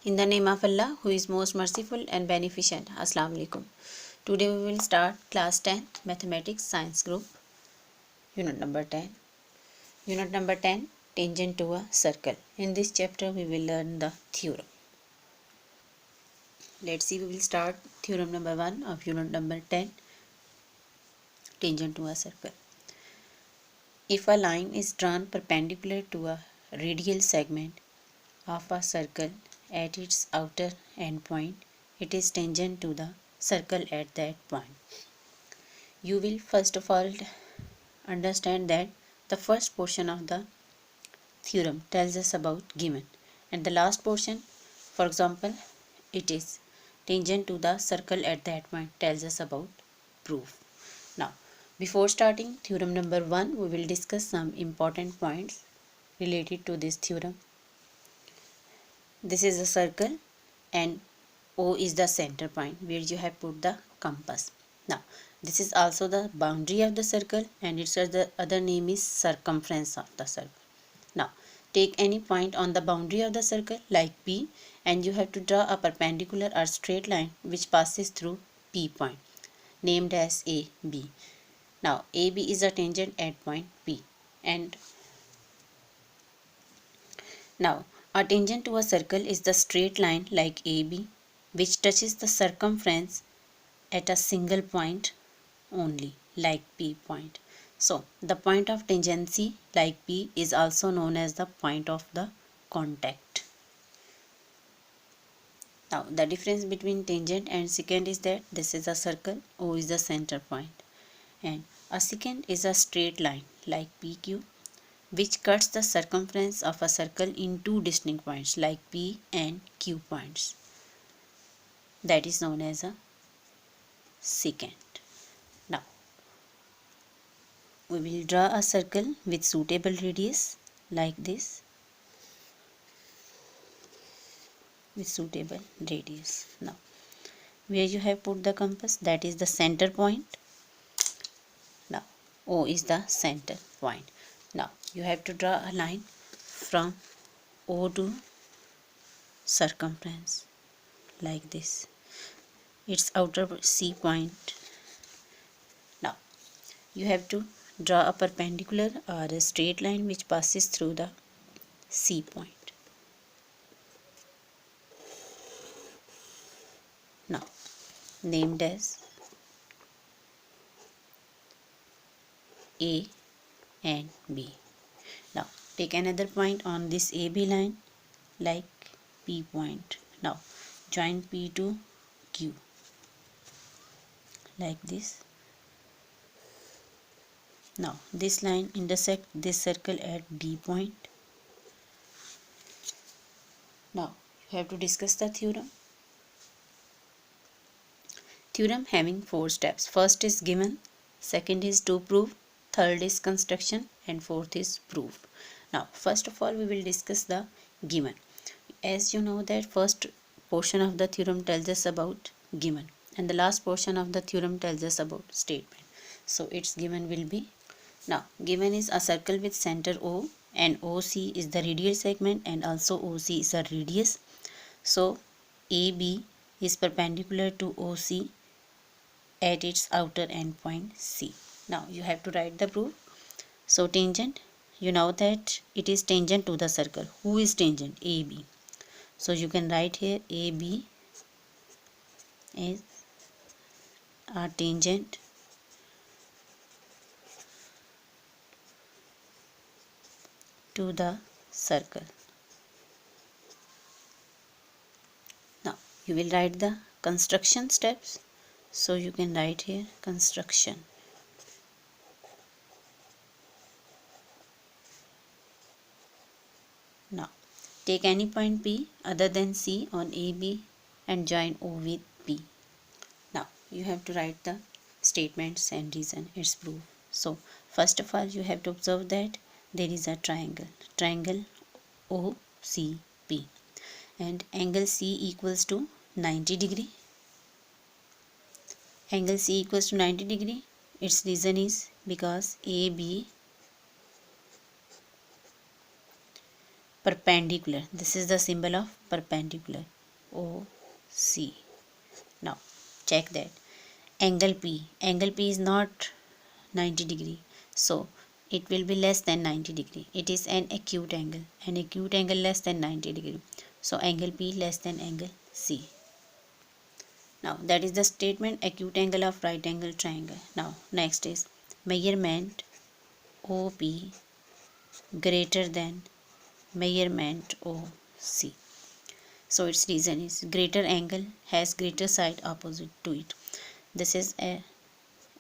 In the name of Allah, who is most merciful and beneficent. Assalamu alaikum. Today we will start class 10 Mathematics Science Group, unit number 10. Unit number 10, Tangent to a Circle. In this chapter we will learn the theorem. Let's see, we will start theorem number 1 of unit number 10, Tangent to a Circle. If a line is drawn perpendicular to a radial segment of a circle at its outer end point, it is tangent to the circle at that point. You will first of all understand that the first portion of the theorem tells us about given, and the last portion, for example, it is tangent to the circle at that point, tells us about proof. Now, before starting theorem number 1, we will discuss some important points related to this theorem. This is a circle and O is the center point where you have put the compass. Now, this is also the boundary of the circle and its other name is circumference of the circle. Now, take any point on the boundary of the circle like P and you have to draw a perpendicular or straight line which passes through P point, named as AB. Now, AB is a tangent at point P, and now a tangent to a circle is the straight line like AB which touches the circumference at a single point only, like P point. So the point of tangency like P is also known as the point of the contact. Now the difference between tangent and secant is that this is a circle, O is the center point, and a secant is a straight line like PQ which cuts the circumference of a circle in two distinct points like P and Q points. That is known as a secant. Now, we will draw a circle with suitable radius like this, with suitable radius. Now, where you have put the compass, that is the center point. Now, O is the center point. Now, you have to draw a line from O to circumference like this, its outer C point. Now, you have to draw a perpendicular or a straight line which passes through the C point. Now, named as A and B. Now, take another point on this AB line like P point. Now, join P to Q like this. Now, this line intersects this circle at D point. Now, you have to discuss the theorem. Theorem having 4 steps. First is given, second is to prove, third is construction, and fourth is proof. Now, first of all, we will discuss the given. As you know that first portion of the theorem tells us about given and the last portion of the theorem tells us about statement. So, its given will be, now given is a circle with center O and OC is the radial segment and also OC is a radius. So, AB is perpendicular to OC at its outer end point C. Now, you have to write the proof. So, tangent, you know that it is tangent to the circle. Who is tangent? AB. So, you can write here AB is a tangent to the circle. Now, you will write the construction steps. So, you can write here construction. Now, take any point P other than C on AB and join O with P. Now, you have to write the statements and reason its proof. So, first of all, you have to observe that there is a triangle OCP, and angle C equals to 90 degree. Angle C equals to 90 degree. Its reason is because AB perpendicular. This is the symbol of perpendicular, OC. Now check that. Angle P. Angle P is not 90 degree, so it will be less than 90 degree. It is an acute angle. An acute angle less than 90 degree. So angle P less than angle C. Now that is the statement acute angle of right angle triangle. Now next is measurement OP greater than measurement OC. So its reason is greater angle has greater side opposite to it. This is an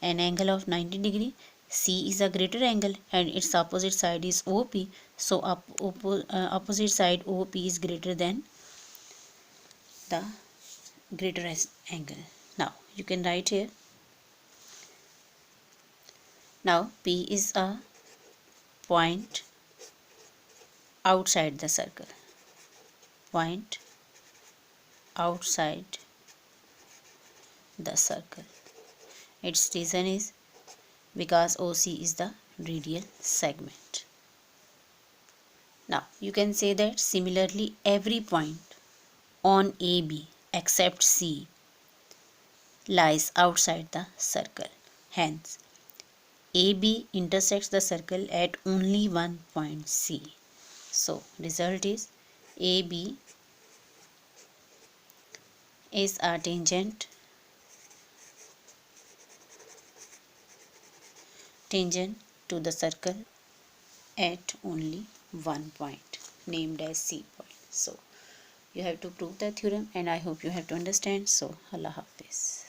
angle of 90 degree. C is a greater angle and its opposite side is OP. So opposite side OP is greater than the greater angle. Now you can write here. Now P is a point outside the circle. Point outside the circle. Its reason is because OC is the radial segment. Now you can say that similarly every point on AB except C lies outside the circle. Hence AB intersects the circle at only one point C. So result is AB is a tangent to the circle at only one point named as C point. So you have to prove the theorem, and I hope you have to understand. So Allah Hafiz.